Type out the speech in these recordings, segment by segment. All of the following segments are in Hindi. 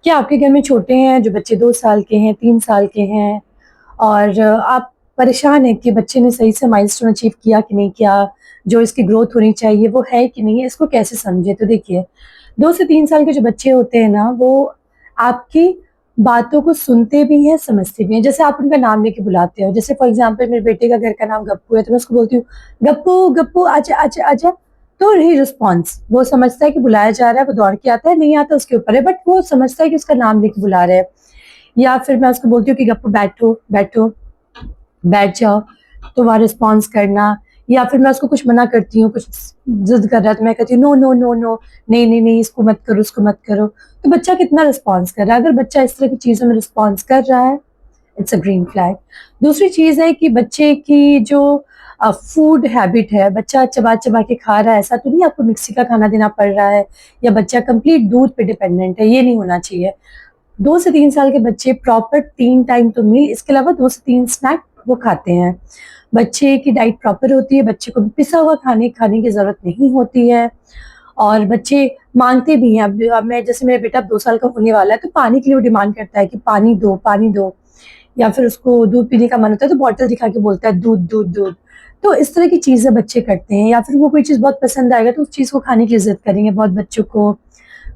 क्या आपके घर में छोटे हैं जो बच्चे 2 साल के हैं, 3 साल के हैं और आप परेशान हैं कि बच्चे ने सही से माइलस्टोन अचीव किया कि नहीं किया, जो इसकी ग्रोथ होनी चाहिए वो है कि नहीं है, इसको कैसे समझें? तो देखिए, 2 से 3 साल के जो बच्चे होते हैं ना, वो आपकी बातों को सुनते भी हैं, समझते भी हैं। जैसे आप उनका नाम लेके बुलाते हो, जैसे फॉर एग्ज़ाम्पल मेरे बेटे का घर का नाम गप्पू है, तो मैं उसको बोलती हूँ, "गप्पू, गप्पू आजा, आजा, आजा।" तो ही रिस्पॉन्स वो समझता है कि बुलाया जा रहा है, वो दौड़ के आता है, नहीं आता उसके ऊपर है, बट वो समझता है कि उसका नाम लेके बुला रहे हैं। या फिर मैं उसको बोलती हूँ कि गप्पू बैठो, बैठो, बैठ जाओ, तो वहाँ रिस्पॉन्स करना। या फिर मैं उसको कुछ मना करती हूँ, कुछ ज़िद कर रहा है तो मैं कहती हूँ नो, नो, नो, नो, नहीं, नहीं, नहीं, इसको मत करो, उसको मत करो। तो बच्चा कितना रिस्पॉन्स कर रहा है, अगर बच्चा इस तरह की चीज़ों में रिस्पॉन्स कर रहा है, इट्स अ ग्रीन फ्लैग। दूसरी चीज़ है कि बच्चे की जो फूड हैबिट है, बच्चा चबा-चबा के खा रहा है, ऐसा तो नहीं आपको मिक्सी का खाना देना पड़ रहा है या बच्चा कंप्लीट दूध पे डिपेंडेंट है, ये नहीं होना चाहिए। 2 से 3 साल के बच्चे प्रॉपर 3 टाइम तो मील, इसके अलावा 2 से 3 स्नैक वो खाते हैं। बच्चे की डाइट प्रॉपर होती है, बच्चे को पिसा हुआ खाने खाने की ज़रूरत नहीं होती है और बच्चे माँगते भी हैं। अब मैं जैसे मेरा बेटा अब 2 साल का होने वाला है, तो पानी के लिए वो डिमांड करता है कि पानी दो, पानी दो। या फिर उसको दूध पीने का मन होता है तो बॉटल दिखा के बोलता है दूध, दूध, दूध। तो इस तरह की चीज़ें बच्चे करते हैं या फिर वो कोई चीज़ बहुत पसंद आएगा तो उस चीज़ को खाने की ज़िद करेंगे। बहुत बच्चों को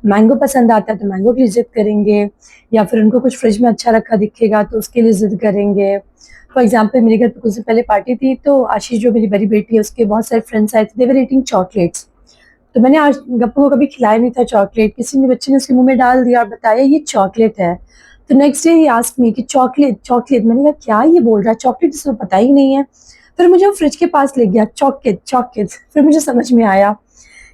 मैंगो पसंद आता है तो मैंगो की ज़िद करेंगे या फिर उनको कुछ फ्रिज में अच्छा रखा दिखेगा तो उसके लिए ज़िद करेंगे। फॉर एग्ज़ाम्पल मेरे घर पे कुछ दिन पहले पार्टी थी तो आशीष जो मेरी बड़ी बेटी है उसके बहुत सारे फ्रेंड्स आए थे, दे वर ईटिंग चॉकलेट्स। तो मैंने आज गप्पू को कभी खिलाया नहीं था चॉकलेट, किसी ने बच्चे ने उसके मुँह में डाल दिया और बताया ये चॉकलेट है। तो next day he asked me कि चॉकलेट, चॉकलेट। मैंने कहा क्या ये बोल रहा है? चॉकलेट इसको पता ही नहीं है। फिर मुझे वो फ्रिज के पास ले गया, चॉकलेट, चॉकलेट। फिर मुझे समझ में आया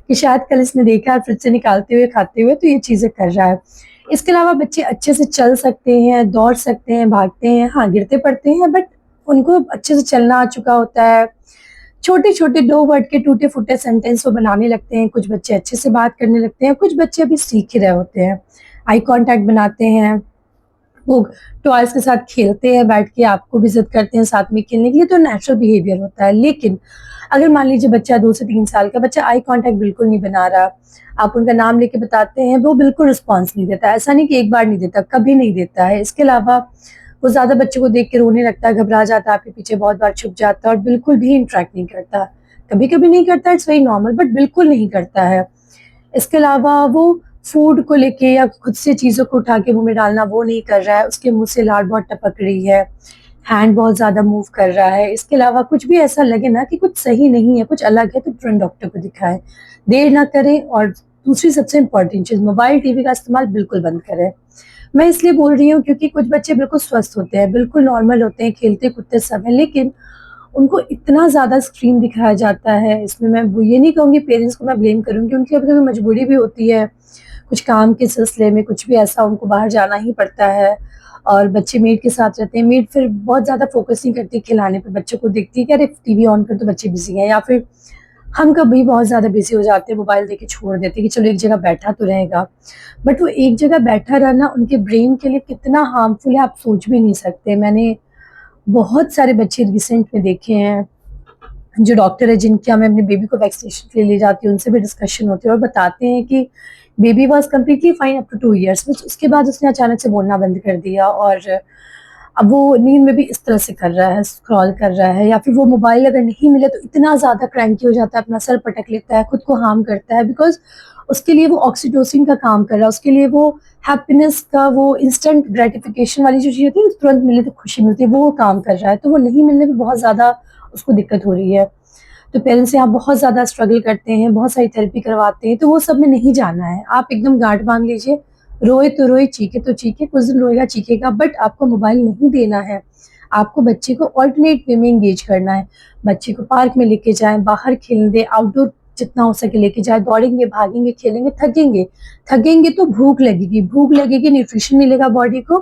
कि शायद कल इसने देखा है फ्रिज से निकालते हुए, खाते हुए तो ये चीज़ें कर रहा है। इसके अलावा बच्चे अच्छे से चल सकते हैं, दौड़ सकते हैं, भागते हैं, हाँ, गिरते-पड़ते हैं बट उनको अच्छे से चलना आ चुका होता है। छोटे-छोटे 2 वर्ड के टूटे-फूटे सेंटेंस वो बनाने लगते हैं, कुछ बच्चे अच्छे से बात करने लगते हैं, कुछ बच्चे अभी सीख ही रहे होते हैं। आई कॉन्टैक्ट बनाते हैं, वो टॉयज़ के साथ खेलते हैं बैठ के, आपको भी ज़िद करते हैं साथ में खेलने के लिए, तो नेचुरल बिहेवियर होता है। लेकिन अगर मान लीजिए बच्चा 2 से 3 साल का बच्चा आई कॉन्टैक्ट बिल्कुल नहीं बना रहा, आप उनका नाम लेके बताते हैं, वो बिल्कुल रिस्पॉन्स नहीं देता। ऐसा नहीं कि एक बार नहीं देता, कभी नहीं देता है। इसके अलावा वो ज़्यादा बच्चे को देख के रोने लगता है, घबरा जाता है, आपके पीछे बहुत बार छुप जाता है और बिल्कुल भी इंटरैक्ट नहीं करता। कभी-कभी नहीं करता, इट्स वेरी नॉर्मल बट बिल्कुल नहीं करता है। इसके अलावा वो फूड को लेके या खुद से चीज़ों को उठा के मुँह में डालना वो नहीं कर रहा है, उसके मुँह से लार बहुत टपक रही है, हैंड बहुत ज़्यादा मूव कर रहा है। इसके अलावा कुछ भी ऐसा लगे ना कि कुछ सही नहीं है, कुछ अलग है तो तुरंत डॉक्टर को दिखाएँ। देर ना करें और दूसरी सबसे इम्पोर्टेंट चीज़ मोबाइल, टीवी का इस्तेमाल बिल्कुल बंद करें। मैं इसलिए बोल रही हूँ क्योंकि कुछ बच्चे बिल्कुल स्वस्थ होते हैं, बिल्कुल नॉर्मल होते हैं, खेलते-कूदते सब हैं, लेकिन उनको इतना ज़्यादा स्क्रीन दिखाया जाता है, इसमें मैं वो ये नहीं कहूँगी पेरेंट्स को मैं ब्लेम करूँगी, उनकी कभी-कभी मजबूरी भी होती है, कुछ काम के सिलसिले में कुछ भी ऐसा उनको बाहर जाना ही पड़ता है और बच्चे मेड के साथ रहते हैं, मेड फिर बहुत ज़्यादा फ़ोकस नहीं करती खिलाने पे, बच्चों को देखती है कि अरे टीवी ऑन कर तो बच्चे बिज़ी हैं या फिर हम कभी बहुत ज़्यादा बिज़ी हो जाते हैं, मोबाइल देके छोड़ देते हैं कि चलो एक जगह बैठा तो रहेगा। बट वो एक जगह बैठा रहना उनके ब्रेन के लिए कितना हार्मफुल है आप सोच भी नहीं सकते। मैंने बहुत सारे बच्चे रिसेंट में देखे हैं, जो डॉक्टर है जिनके यहाँ मैं अपने बेबी को वैक्सीनेशन के लिए ले जाती हूँ, उनसे भी डिस्कशन होती है और बताते हैं कि baby was completely fine up to 2 years बस उसके बाद उसने अचानक से बोलना बंद कर दिया और अब वो नींद में भी इस तरह से कर रहा है, स्क्रॉल कर रहा है या फिर वो मोबाइल अगर नहीं मिले तो इतना ज़्यादा क्रैंकी हो जाता है, अपना सर पटक लेता है, खुद को हार्म करता है बिकॉज़ उसके लिए वो ऑक्सीटोसिन का काम कर रहा है, उसके लिए वो हैप्पीनेस का वो इंस्टेंट ग्रैटिफिकेशन वाली जो चीज़ होती है ना, तुरंत मिले तो खुशी मिलती है, वो काम कर रहा है, तो वो नहीं मिलने पे बहुत ज़्यादा उसको दिक्कत हो रही है। तो पेरेंट्स यहाँ बहुत ज़्यादा स्ट्रगल करते हैं, बहुत सारी थेरेपी करवाते हैं, तो वो सब में नहीं जाना है। आप एकदम गाँठ बाँध लीजिए, रोए तो रोए, चीखे तो चीखे, कुछ दिन रोएगा, चीखेगा बट आपको मोबाइल नहीं देना है। आपको बच्चे को अल्टरनेट वे में एंगेज करना है। बच्चे को पार्क में लेके जाएँ, बाहर खेलने दें, आउटडोर जितना हो सके लेके जाएँ, दौड़ेंगे, भागेंगे, खेलेंगे, थकेंगे। थकेंगे तो भूख लगेगी, न्यूट्रिशन मिलेगा बॉडी को,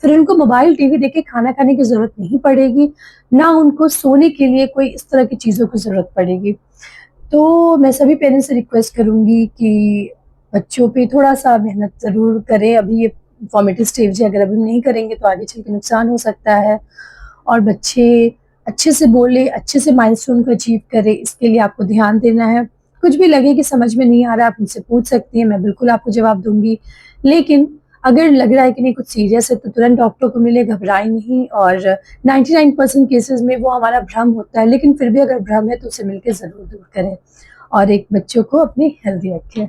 फिर उनको मोबाइल, टीवी देख के खाना खाने की ज़रूरत नहीं पड़ेगी, ना उनको सोने के लिए कोई इस तरह की चीज़ों की ज़रूरत पड़ेगी। तो मैं सभी पेरेंट्स से रिक्वेस्ट करूँगी कि बच्चों पे थोड़ा-सा मेहनत ज़रूर करें, अभी ये फॉर्मेटिव स्टेज है, अगर अभी नहीं करेंगे तो आगे चल के नुकसान हो सकता है और बच्चे अच्छे से बोलें, अच्छे से माइलस्टोन को अचीव करें, इसके लिए आपको ध्यान देना है। कुछ भी लगे कि समझ में नहीं आ रहा है, आप मुझसे पूछ सकती हैं, मैं बिल्कुल आपको जवाब दूँगी। लेकिन अगर लग रहा है कि नहीं कुछ सीरियस है तो तुरंत डॉक्टर को मिले, घबराएं नहीं। और 99% केसेस में वो हमारा भ्रम होता है, लेकिन फिर भी अगर भ्रम है तो उसे मिलकर ज़रूर दूर करें और एक बच्चों को अपनी हेल्दी रखें।